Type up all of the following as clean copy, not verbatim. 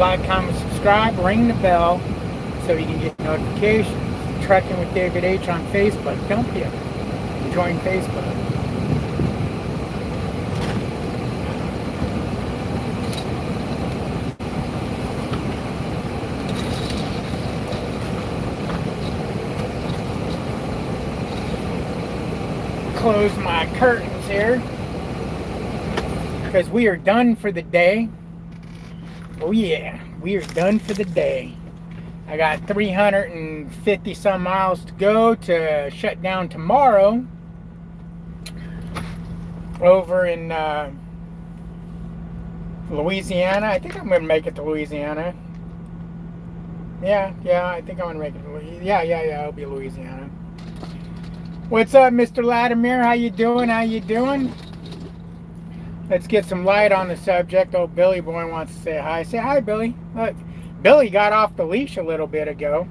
like, comment, subscribe, ring the bell so you can get notifications. Trucking with David H on Facebook. Don't you? Join Facebook. Close my curtains here because we are done for the day. Oh yeah, we are done for the day. I got 350 some miles to go to shut down tomorrow over in Louisiana. I think I'm gonna make it to Louisiana. Yeah, I think I'm gonna make it to Louisiana. Yeah, it'll be Louisiana. What's up, Mr. Latimer? How you doing? Let's get some light on the subject. Old Billy Boy wants to say hi. Say hi, Billy. Look, Billy got off the leash a little bit ago.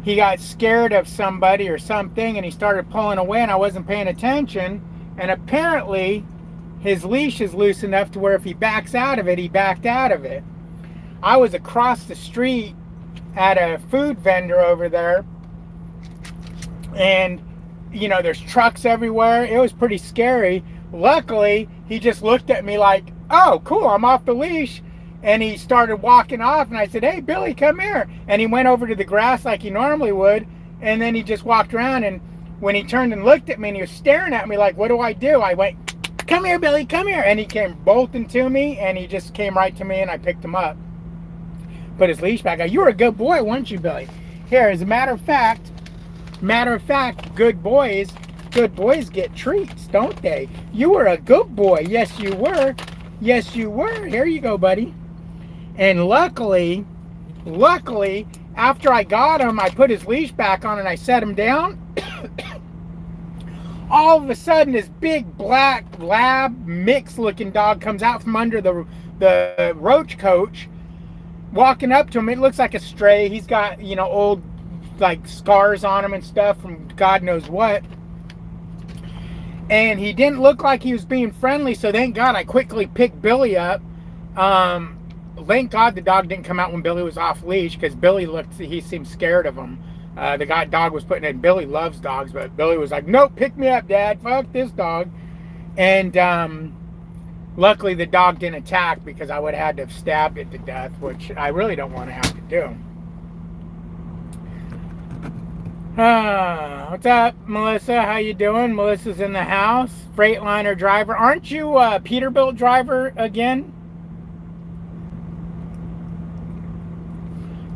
He got scared of somebody or something, and he started pulling away, and I wasn't paying attention. And apparently, his leash is loose enough to where if he backs out of it, he backed out of it. I was across the street at a food vendor over there, and you know, there's trucks everywhere. It was pretty scary. Luckily, he just looked at me like, oh, cool, I'm off the leash. And he started walking off, and I said, hey, Billy, come here. And he went over to the grass like he normally would, and then he just walked around, and when he turned and looked at me, and he was staring at me like, what do I do? I went, come here, Billy, come here. And he came bolting to me, and he just came right to me, and I picked him up. Put his leash back on. You were a good boy, weren't you, Billy? Here, as a matter of fact, good boys get treats, don't they? You were a good boy. Yes, you were. Here you go, buddy. And luckily, after I got him, I put his leash back on and I set him down. All of a sudden, this big black lab mix looking dog comes out from under the roach coach, walking up to him. It looks like a stray. He's got, you know, old like scars on him and stuff from God knows what. And he didn't look like he was being friendly, so thank God I quickly picked Billy up. Thank God the dog didn't come out when Billy was off leash, because Billy he seemed scared of him. The dog was putting in. Billy loves dogs, but Billy was like, nope, pick me up, Dad. Fuck this dog. And luckily the dog didn't attack, because I would have had to have stabbed it to death, which I really don't want to have to do. What's up, Melissa? How you doing? Melissa's in the house. Freightliner driver. Aren't you a Peterbilt driver again?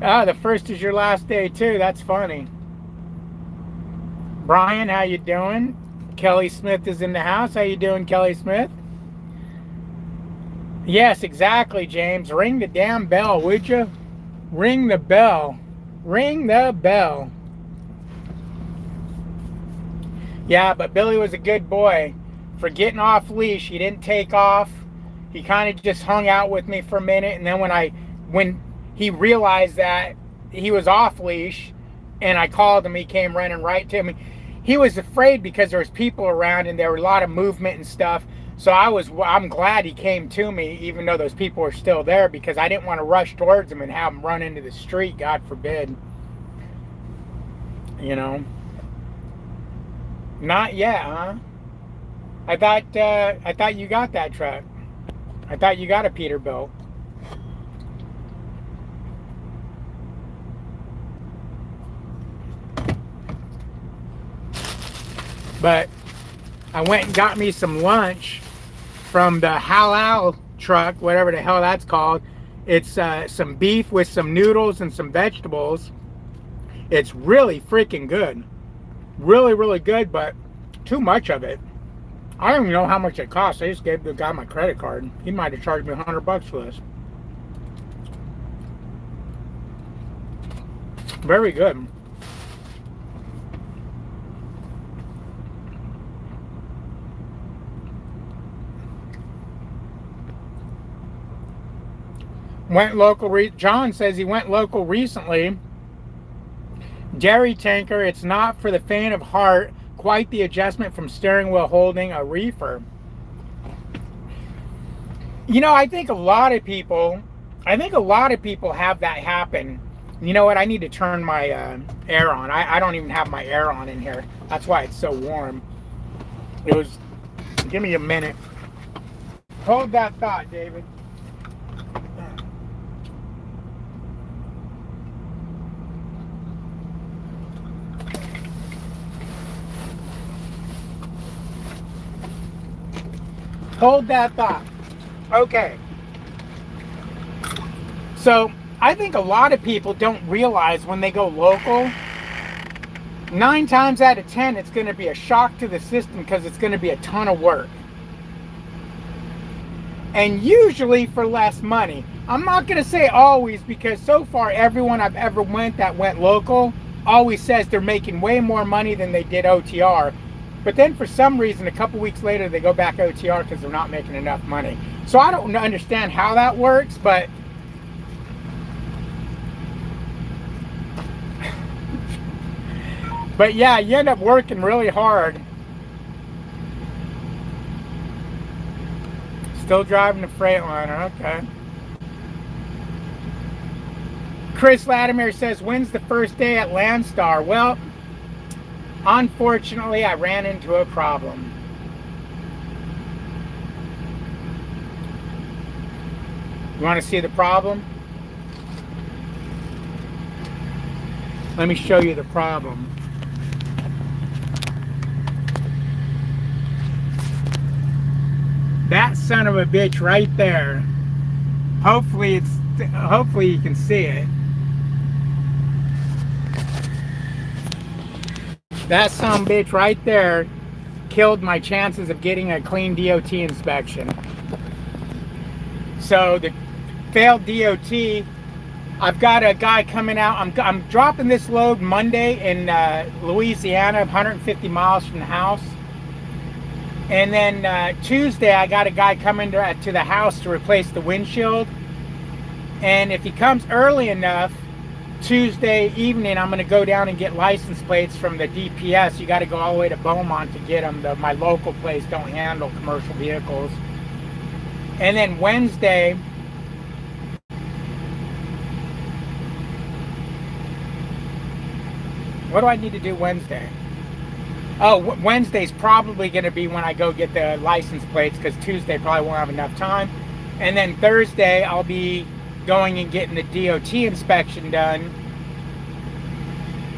The first is your last day too. That's funny. Brian, how you doing? Kelly Smith is in the house. How you doing, Kelly Smith? Yes, exactly, James. Ring the damn bell, would you? Ring the bell. Ring the bell. Yeah, but Billy was a good boy. For getting off leash, he didn't take off. He kind of just hung out with me for a minute, and then when he realized that he was off leash and I called him, he came running right to me. He was afraid because there was people around and there were a lot of movement and stuff. So I'm glad he came to me, even though those people were still there, because I didn't want to rush towards him and have him run into the street, God forbid. You know. Not yet, huh? I thought you got that truck. I thought you got a Peterbilt. But I went and got me some lunch from the halal truck, whatever the hell that's called. It's some beef with some noodles and some vegetables. It's really freaking good. Really, really good, but too much of it. I don't even know how much it cost. I just gave the guy my credit card. He might have charged me $100 for this. Very good. Went local. John says he went local recently. Jerry tanker, it's not for the faint of heart. Quite the adjustment from steering wheel holding a reefer. You know, I think a lot of people have that happen. You know what? I need to turn my air on. I don't even have my air on in here. That's why it's so warm. It was, give me a minute. Hold that thought, David. Hold that thought. Okay. So I think a lot of people don't realize when they go local, 9 times out of 10, it's going to be a shock to the system because it's going to be a ton of work. And usually for less money. I'm not going to say always, because so far everyone I've ever that went local always says they're making way more money than they did OTR. But then for some reason, a couple weeks later, they go back OTR because they're not making enough money. So I don't understand how that works, but yeah, you end up working really hard. Still driving the Freightliner, okay. Chris Latimer says, when's the first day at Landstar? Well, unfortunately, I ran into a problem. You want to see the problem? Let me show you the problem. That son of a bitch right there. Hopefully you can see it. That son of a bitch right there killed my chances of getting a clean DOT inspection. So the failed DOT, I've got a guy coming out. I'm dropping this load Monday in Louisiana, 150 miles from the house. And then Tuesday, I got a guy coming to the house to replace the windshield. And if he comes early enough, Tuesday evening, I'm going to go down and get license plates from the DPS. You got to go all the way to Beaumont to get them. My local place don't handle commercial vehicles. And then Wednesday, what do I need to do Wednesday? Oh, Wednesday's probably going to be when I go get the license plates, because Tuesday probably won't have enough time. And then Thursday, I'll be going and getting the DOT inspection done.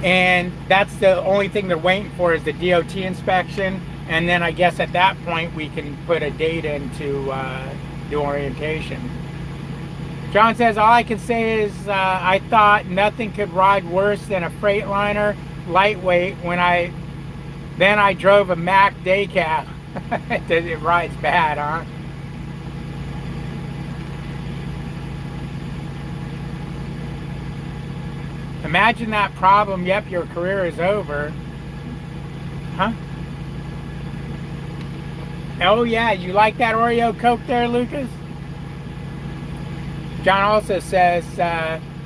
And that's the only thing they're waiting for, is the DOT inspection. And then I guess at that point, we can put a date into the orientation. John says, all I can say is I thought nothing could ride worse than a Freightliner lightweight then I drove a Mack day cab. It rides bad, huh? Imagine that problem. Yep, your career is over. Huh? Oh yeah, you like that Oreo Coke there, Lucas? John also says,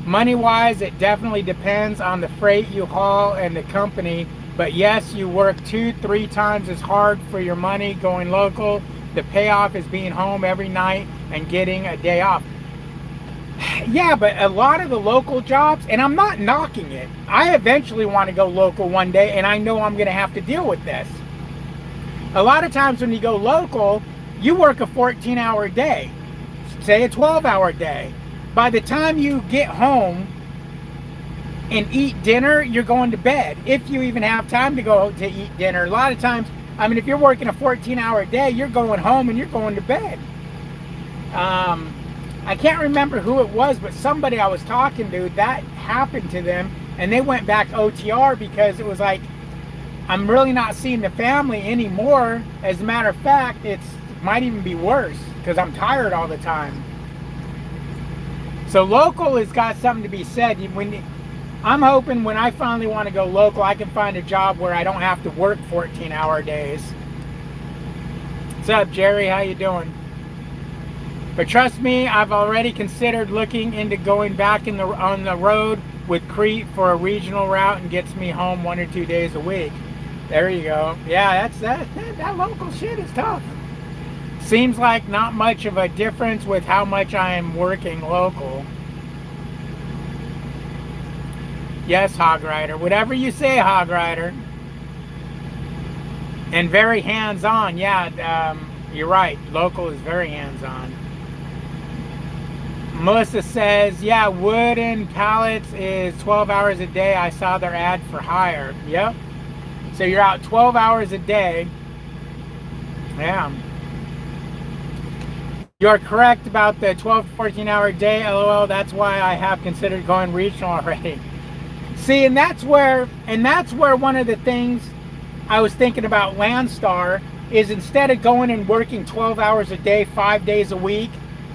money-wise, it definitely depends on the freight you haul and the company. But yes, you work 2-3 times as hard for your money going local. The payoff is being home every night and getting a day off. Yeah, but a lot of the local jobs, and I'm not knocking it. I eventually want to go local one day, and I know I'm going to have to deal with this. A lot of times when you go local, you work a 14-hour day, say a 12-hour day. By the time you get home and eat dinner, you're going to bed, if you even have time to go to eat dinner. A lot of times, I mean, if you're working a 14-hour day, you're going home and you're going to bed. I can't remember who it was, but somebody I was talking to, that happened to them, and they went back OTR because it was like, I'm really not seeing the family anymore. As a matter of fact, it might even be worse because I'm tired all the time. So local has got something to be said. I'm hoping when I finally want to go local, I can find a job where I don't have to work 14-hour days. What's up, Jerry? How you doing? But trust me, I've already considered looking into going back on the road with Crete for a regional route and gets me home 1 or 2 days a week. There you go. Yeah, that local shit is tough. Seems like not much of a difference with how much I am working local. Yes, Hog Rider. Whatever you say, Hog Rider. And very hands-on. Yeah, you're right. Local is very hands-on. Melissa says, yeah, wooden pallets is 12 hours a day. I saw their ad for hire. Yep. So you're out 12 hours a day. Yeah. You're correct about the 12 to 14 hour day. LOL. That's why I have considered going regional already. See, and that's where one of the things I was thinking about Landstar is, instead of going and working 12 hours a day, 5 days a week,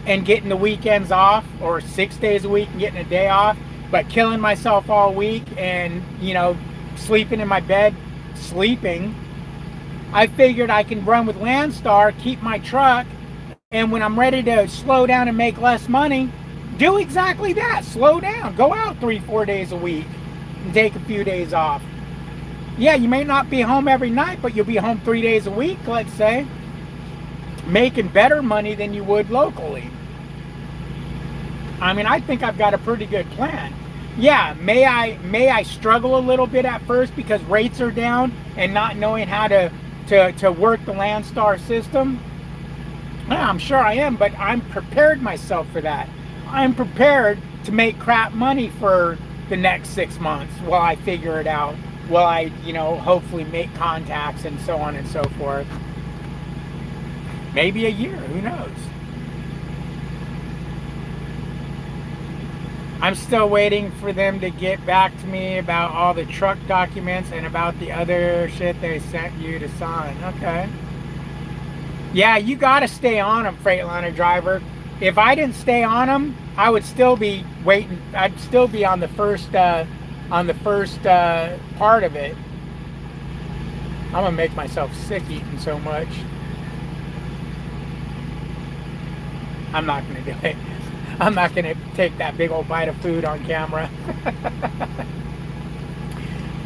and getting the weekends off, or 6 days a week and getting a day off, but killing myself all week and, you know, sleeping in my bed, sleeping, I figured I can run with Landstar, keep my truck, and when I'm ready to slow down and make less money, do exactly that. Slow down. Go out 3-4 days a week and take a few days off. Yeah, you may not be home every night, but you'll be home 3 days a week, let's say, making better money than you would locally. I mean, I think I've got a pretty good plan. Yeah, may I struggle a little bit at first because rates are down and not knowing how to work the Landstar system? Yeah, I'm sure I am, but I'm prepared myself for that. I'm prepared to make crap money for the next 6 months while I figure it out, while I, you know, hopefully make contacts and so on and so forth. Maybe a year, who knows? I'm still waiting for them to get back to me about all the truck documents and about the other shit they sent you to sign. Okay. Yeah, you got to stay on them, Freightliner driver. If I didn't stay on them, I would still be waiting. I'd still be on the first part of it. I'm gonna make myself sick eating so much. I'm not gonna do it. I'm not gonna take that big old bite of food on camera.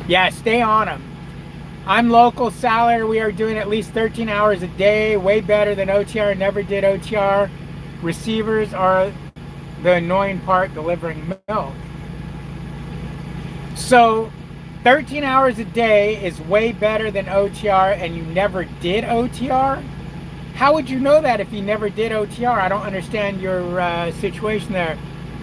Yeah, stay on them. I'm local salary. We are doing at least 13 hours a day. Way better than OTR. Never did OTR. Receivers are the annoying part, delivering milk. So 13 hours a day is way better than OTR, and you never did OTR? How would you know that if you never did OTR? I don't understand your situation there.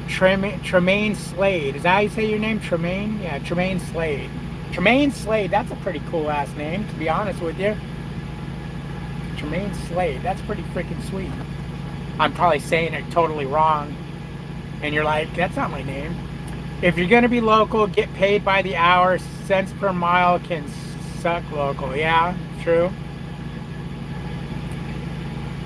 Tremaine Slade. Is that how you say your name? Tremaine? Yeah, Tremaine Slade. Tremaine Slade, that's a pretty cool ass name, to be honest with you. Tremaine Slade, that's pretty freaking sweet. I'm probably saying it totally wrong, and you're like, that's not my name. If you're gonna be local, get paid by the hour. Cents per mile can suck local. Yeah, true.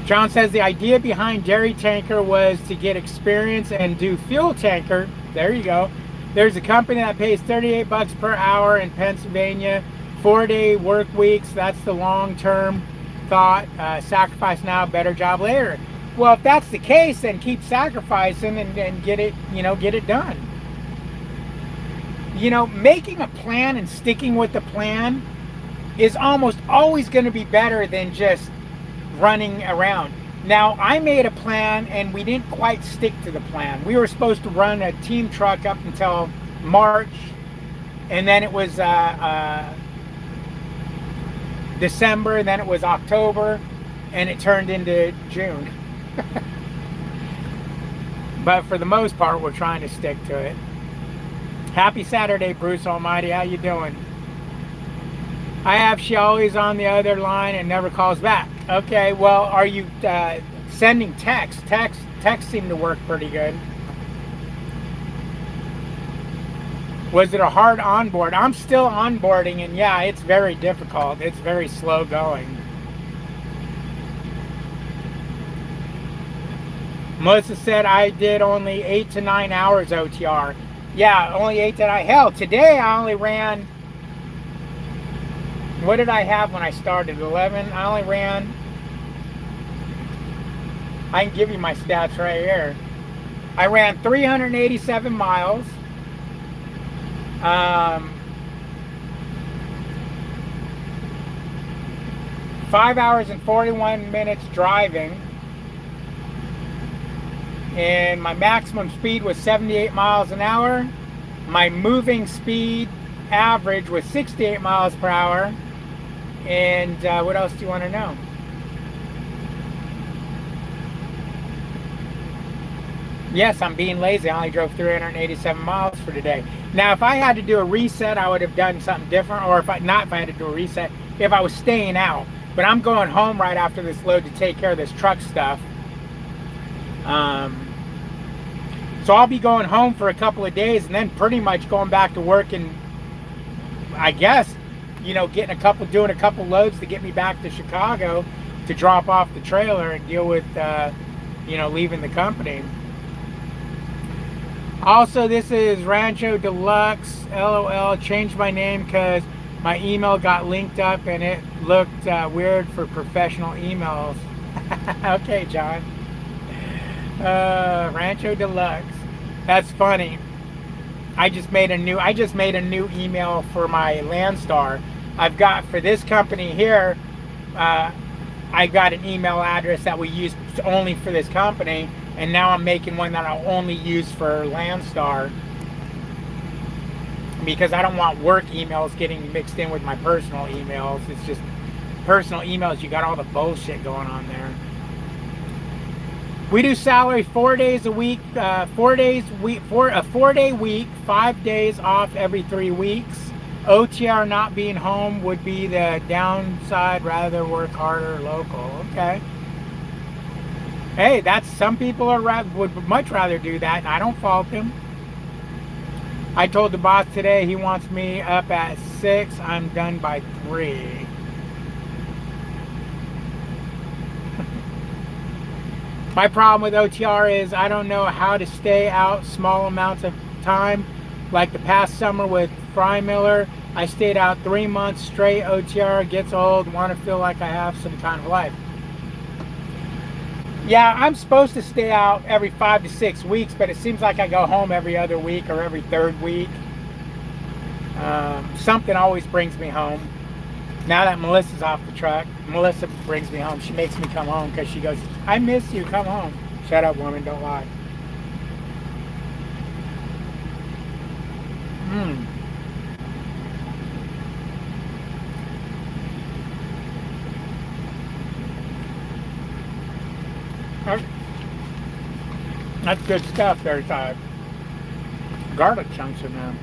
John says the idea behind dairy tanker was to get experience and do fuel tanker. There you go. There's a company that pays 38 bucks per hour in Pennsylvania, 4-day work weeks. That's the long-term thought. Sacrifice now, better job later. Well, if that's the case, then keep sacrificing and get it, you know, get it done. You know, making a plan and sticking with the plan is almost always going to be better than just running around. Now, I made a plan and we didn't quite stick to the plan. We were supposed to run a team truck up until March, and then it was December, and then it was October, and it turned into June. But for the most part, we're trying to stick to it. Happy Saturday, Bruce Almighty. How you doing? I have she always on the other line and never calls back. Okay, well, are you sending text? Text seem to work pretty good. Was it a hard onboard? I'm still onboarding, and yeah, it's very difficult. It's very slow going. Melissa said I did only 8 to 9 hours OTR. Yeah, only 8 to 9. Hell, today I only ran... What did I have when I started? 11? I only ran... I can give you my stats right here. I ran 387 miles. 5 hours and 41 minutes driving. And my maximum speed was 78 miles an hour. My moving speed average was 68 miles per hour. And what else do you want to know? Yes, I'm being lazy. I only drove 387 miles for today. Now, if I had to do a reset, I would have done something different. Or if I had to do a reset, if I was staying out. But I'm going home right after this load to take care of this truck stuff. So I'll be going home for a couple of days and then pretty much going back to work and I guess, you know, doing a couple loads to get me back to Chicago to drop off the trailer and deal with, you know, leaving the company. Also, this is Rancho Deluxe, LOL. Changed my name because my email got linked up and it looked weird for professional emails. Okay, John. Rancho Deluxe. That's funny. I just made a new email for my Landstar. I've got for this company here. I got an email address that we use only for this company, and now I'm making one that I'll only use for Landstar because I don't want work emails getting mixed in with my personal emails. It's just personal emails. You got all the bullshit going on there. We do salary 4 days a week, 4 days for a 4-day week, 5 days off every 3 weeks. OTR not being home would be the downside, rather work harder local. Okay. Hey, that's some people would much rather do that, and I don't fault them. I told the boss today he wants me up at 6. I'm done by 3. My problem with OTR is I don't know how to stay out small amounts of time. Like the past summer with Fry Miller, I stayed out 3 months straight. OTR gets old, want to feel like I have some kind of life. Yeah, I'm supposed to stay out every 5 to 6 weeks, but it seems like I go home every other week or every third week. Something always brings me home. Now that Melissa's off the truck, Melissa brings me home. She makes me come home because she goes, I miss you, come home. Shut up, woman, don't lie. That's good stuff there, Todd. Garlic chunks in there.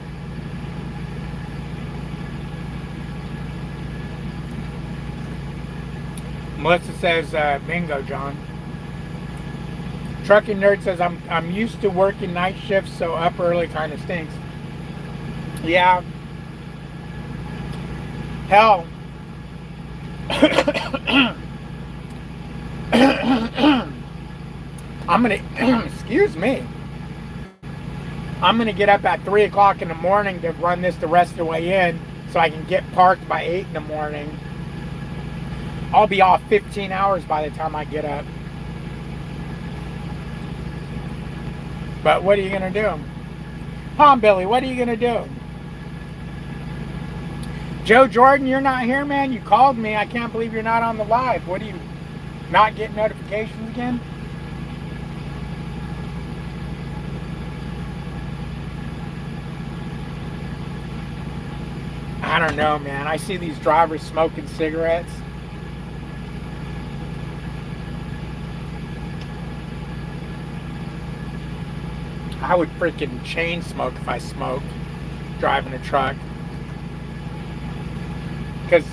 Melissa says, bingo, John. Trucking Nerd says, I'm used to working night shifts, so up early kind of stinks. Yeah. Hell. I'm going to, excuse me. I'm going to get up at 3 o'clock in the morning to run this the rest of the way in so I can get parked by 8 in the morning. I'll be off 15 hours by the time I get up. But what are you going to do? Tom Billy, what are you going to do? Joe Jordan, you're not here, man? You called me. I can't believe you're not on the live. What, do you not get notifications again? I don't know, man. I see these drivers smoking cigarettes. I would freaking chain smoke if I smoked driving a truck. Because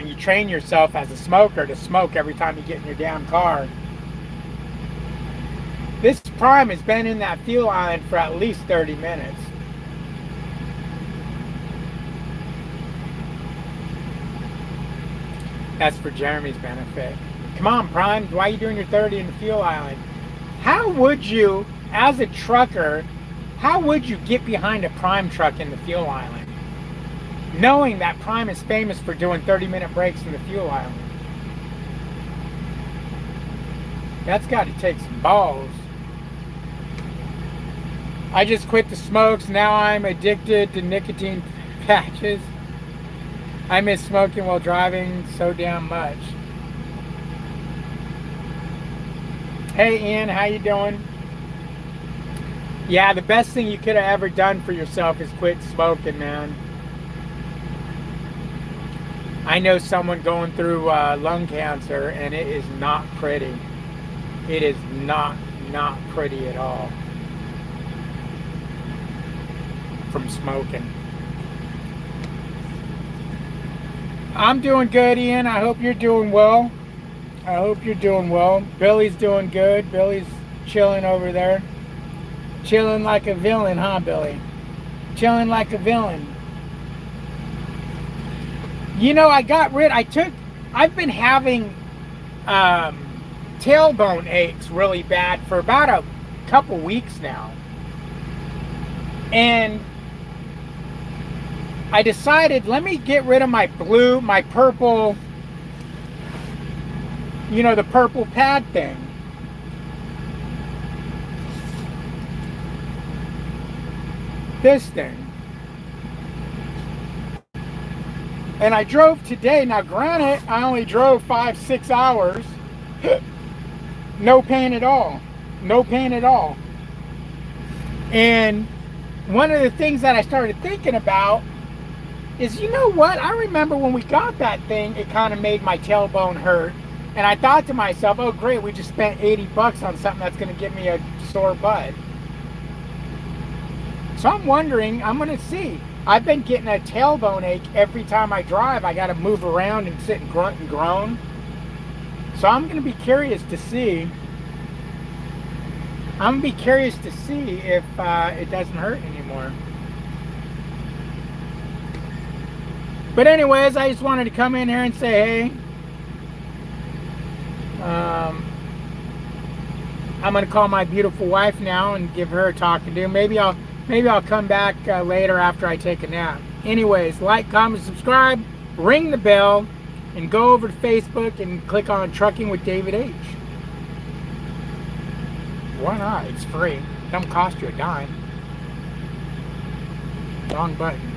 you train yourself as a smoker to smoke every time you get in your damn car. This Prime has been in that fuel island for at least 30 minutes. That's for Jeremy's benefit. Come on, Prime, why are you doing your 30 in the fuel island? How would you, as a trucker, how would you get behind a Prime truck in the fuel island? Knowing that Prime is famous for doing 30-minute breaks in the fuel island. That's got to take some balls. I just quit the smokes. Now I'm addicted to nicotine patches. I miss smoking while driving so damn much. Hey Ian, how you doing? Yeah, the best thing you could have ever done for yourself is quit smoking, man. I know someone going through lung cancer, and it is not pretty. It is not pretty at all from smoking. I'm doing good, Ian. I hope you're doing well. I hope you're doing well. Billy's doing good. Billy's chilling over there. Chilling like a villain, huh, Billy? Chilling like a villain. You know, I've been having tailbone aches really bad for about a couple weeks now. And I decided, let me get rid of my purple, you know, the purple pad thing. This thing. And I drove today. Now, granted, I only drove 5-6 hours. No pain at all. No pain at all. And one of the things that I started thinking about is, you know what? I remember when we got that thing, it kind of made my tailbone hurt. And I thought to myself, oh, great, we just spent $80 on something that's going to give me a sore butt. So I'm wondering, I'm going to see. I've been getting a tailbone ache every time I drive. I got to move around and sit and grunt and groan. So I'm going to be curious to see. I'm going to be curious to see if it doesn't hurt anymore. But anyways, I just wanted to come in here and say, hey, I'm going to call my beautiful wife now and give her a talking to. Maybe I'll come back later after I take a nap. Anyways, like, comment, subscribe, ring the bell, and go over to Facebook and click on Trucking with David H. Why not? It's free. It don't cost you a dime. Wrong button.